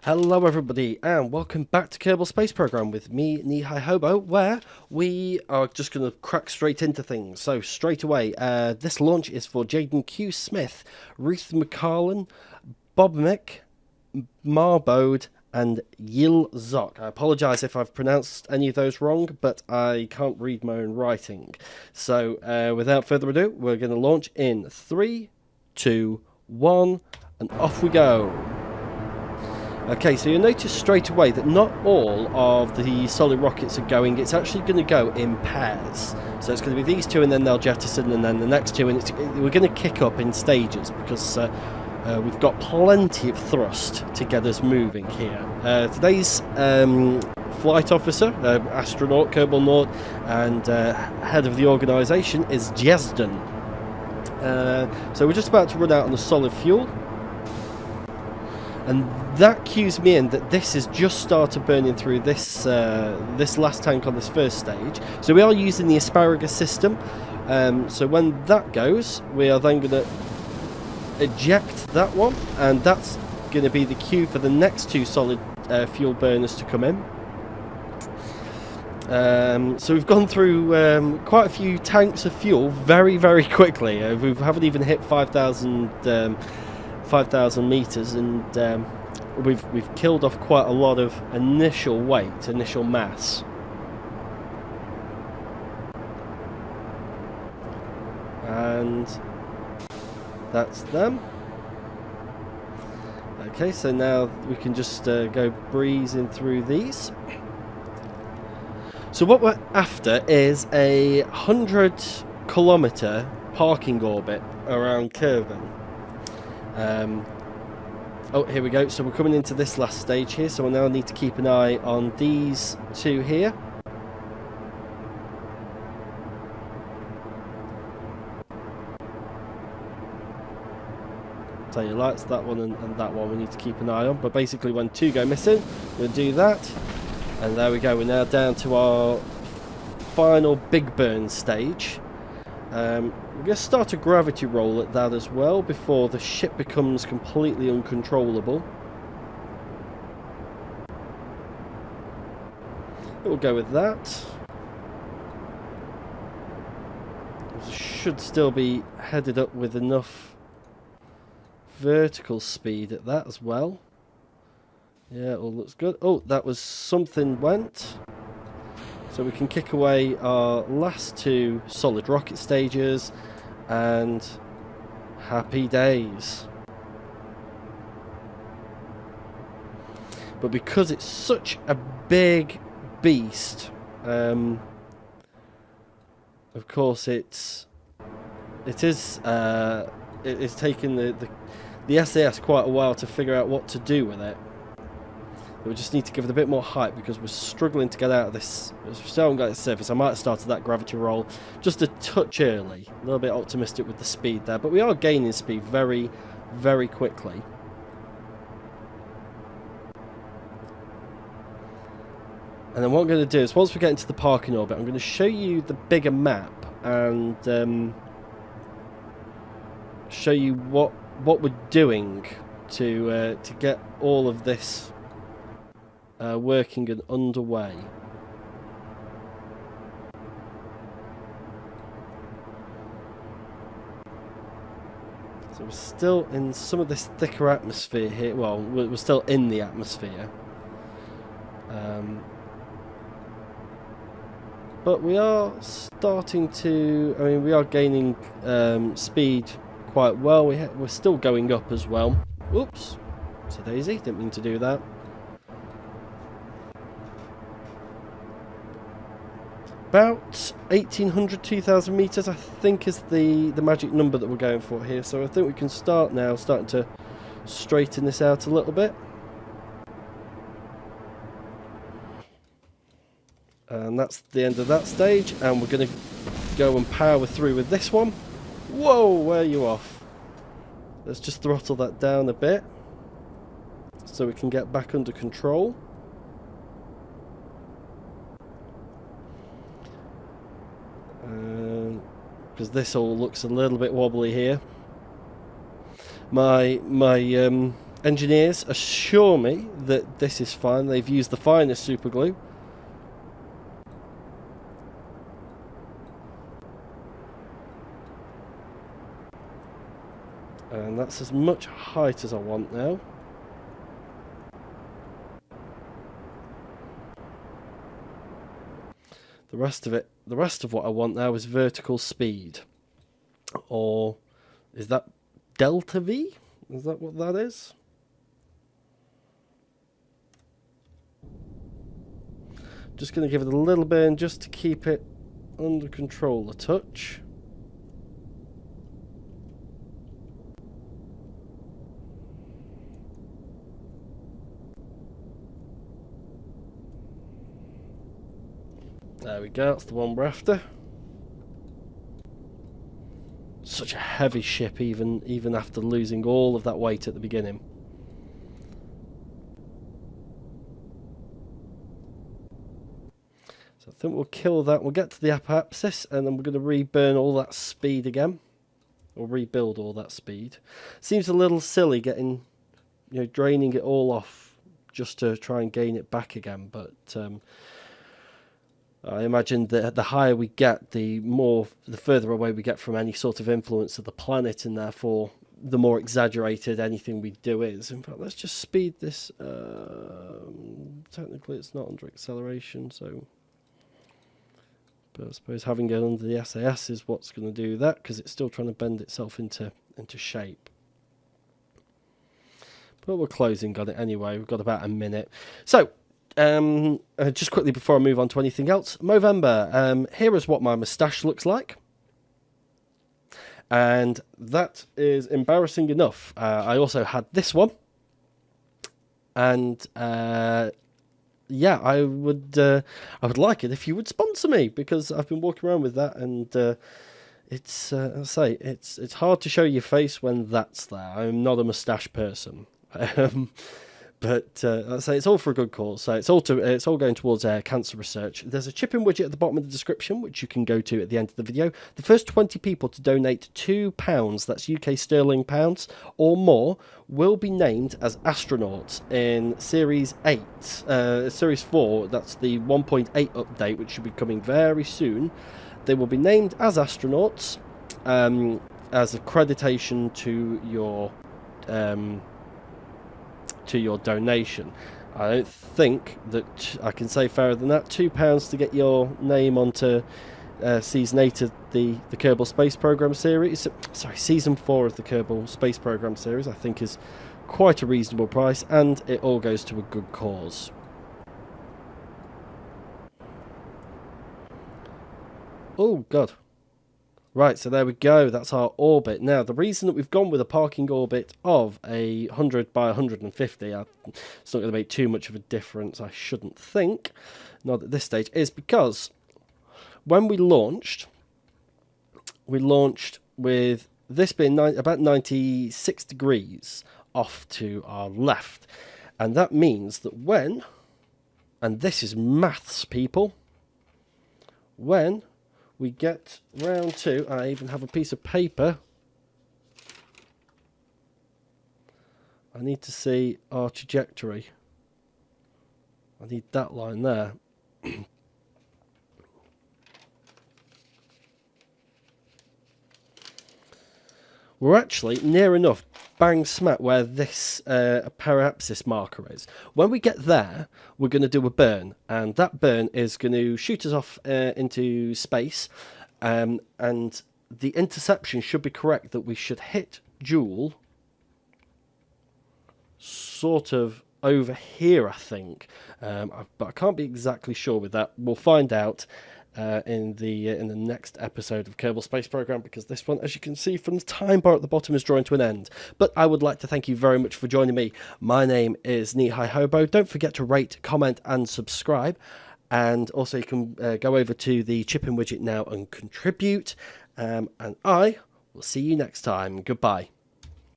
Hello everybody and welcome back to Kerbal Space Program with me, Knee-High Hobo, where we are just going to crack straight into things. So straight away, this launch is for Jaden Q. Smith, Ruth McCarlan, Bob Mick, Marbode and Yil Zok. I apologise if I've pronounced any of those wrong, but I can't read my own writing. So without further ado, we're going to launch in 3, 2, 1 and off we go. Okay, so you'll notice straight away that not all of the solid rockets are going. It's actually going to go in pairs. So it's going to be these two and then they'll jettison and then the next two. And we're going to kick up in stages because we've got plenty of thrust to get us moving here. Today's flight officer, astronaut, Kerbal Naut, and head of the organisation is Jesden. So we're just about to run out on the solid fuel. And that cues me in that this has just started burning through this this last tank on this first stage. So we are using the asparagus system. So when that goes, we are then going to eject that one, and that's going to be the cue for the next two solid fuel burners to come in. So we've gone through quite a few tanks of fuel very, very quickly. We haven't even hit 5,000 meters, and we've killed off quite a lot of initial weight, initial mass. And that's them. Okay, so now we can just go breezing through these. So what we're after is a 100-kilometer parking orbit around Kerbal. Oh, here we go. So we're coming into this last stage here, so we now need to keep an eye on these two here. So your lights, that one and that one we need to keep an eye on. But basically when two go missing, we'll do that. And there we go, we're now down to our final big burn stage. We're going to start a gravity roll at that as well before the ship becomes completely uncontrollable. We'll go with that. We should still be headed up with enough vertical speed at that as well. Yeah, it all looks good. Oh, that was something went. So we can kick away our last two solid rocket stages and happy days. But because it's such a big beast, of course it's taken the SAS quite a while to figure out what to do with it. We just need to give it a bit more height because we're struggling to get out of this. We still haven't got its surface. I might have started that gravity roll just a touch early. A little bit optimistic with the speed there, but we are gaining speed very, very quickly. And then what I'm going to do is, once we get into the parking orbit, I'm going to show you the bigger map and show you what we're doing to get all of this working and underway. So we're still in some of this thicker atmosphere here. Well, we're still in the atmosphere. But we are starting to, I mean, we are gaining speed quite well. We're still going up as well. Oops, it's a daisy, didn't mean to do that. About 1,800, 2,000 meters, I think, is the magic number that we're going for here. So I think we can start now, starting to straighten this out a little bit. And that's the end of that stage. And we're going to go and power through with this one. Whoa, where are you off? Let's just throttle that down a bit so we can get back under control. Because this all looks a little bit wobbly here. My Engineers assure me that this is fine. They've used the finest super glue. And that's as much height as I want now. The rest of what I want now is vertical speed. Or is that delta V? Is that what that is? Just going to give it a little burn just to keep it under control a touch. There we go, that's the one we're after. Such a heavy ship even after losing all of that weight at the beginning. So I think we'll kill that. We'll get to the apoapsis and then we're going to reburn all that speed again. Or rebuild all that speed. Seems a little silly getting, draining it all off just to try and gain it back again, but I imagine that the higher we get, the further away we get from any sort of influence of the planet, and therefore the more exaggerated anything we do is. In fact, let's just speed this. Technically, it's not under acceleration, so. But I suppose having it under the SAS is what's going to do that, because it's still trying to bend itself into shape. But we're closing on it anyway. We've got about a minute. So. Just quickly before I move on to anything else, Movember, here is what my moustache looks like, and that is embarrassing enough. I also had this one, and yeah, I would like it if you would sponsor me, because I've been walking around with that, and it's it's hard to show your face when that's there. I'm not a moustache person. But let's say it's all for a good cause. So it's all going towards cancer research. There's a chipping widget at the bottom of the description, which you can go to at the end of the video. The first 20 people to donate £2, that's UK sterling pounds, or more, will be named as astronauts in Series 8. Series 4, that's the 1.8 update, which should be coming very soon. They will be named as astronauts as accreditation to your donation. I don't think that I can say fairer than that. £2 to get your name onto Season 8 of the Kerbal Space Program series. Sorry, Season 4 of the Kerbal Space Program series, I think is quite a reasonable price, and it all goes to a good cause. Oh, God. Right, so there we go. That's our orbit. Now, the reason that we've gone with a parking orbit of 100 by 150, it's not going to make too much of a difference, I shouldn't think, not at this stage, is because when we launched with this being about 96 degrees off to our left. And that means that when, and this is maths, people, when we get round to, I even have a piece of paper. I need to see our trajectory. I need that line there. We're actually near enough, bang smack, where this periapsis marker is. When we get there, we're going to do a burn, and that burn is going to shoot us off into space, and the interception should be correct that we should hit Jool sort of over here, I think, but I can't be exactly sure with that. We'll find out in the next episode of Kerbal Space Program, because this one, as you can see from the time bar at the bottom, is drawing to an end. But I would like to thank you very much for joining me. My name is Knee-High Hobo. Don't forget to rate, comment and subscribe, and also you can go over to the chipping widget now and contribute, and I will see you next time. Goodbye.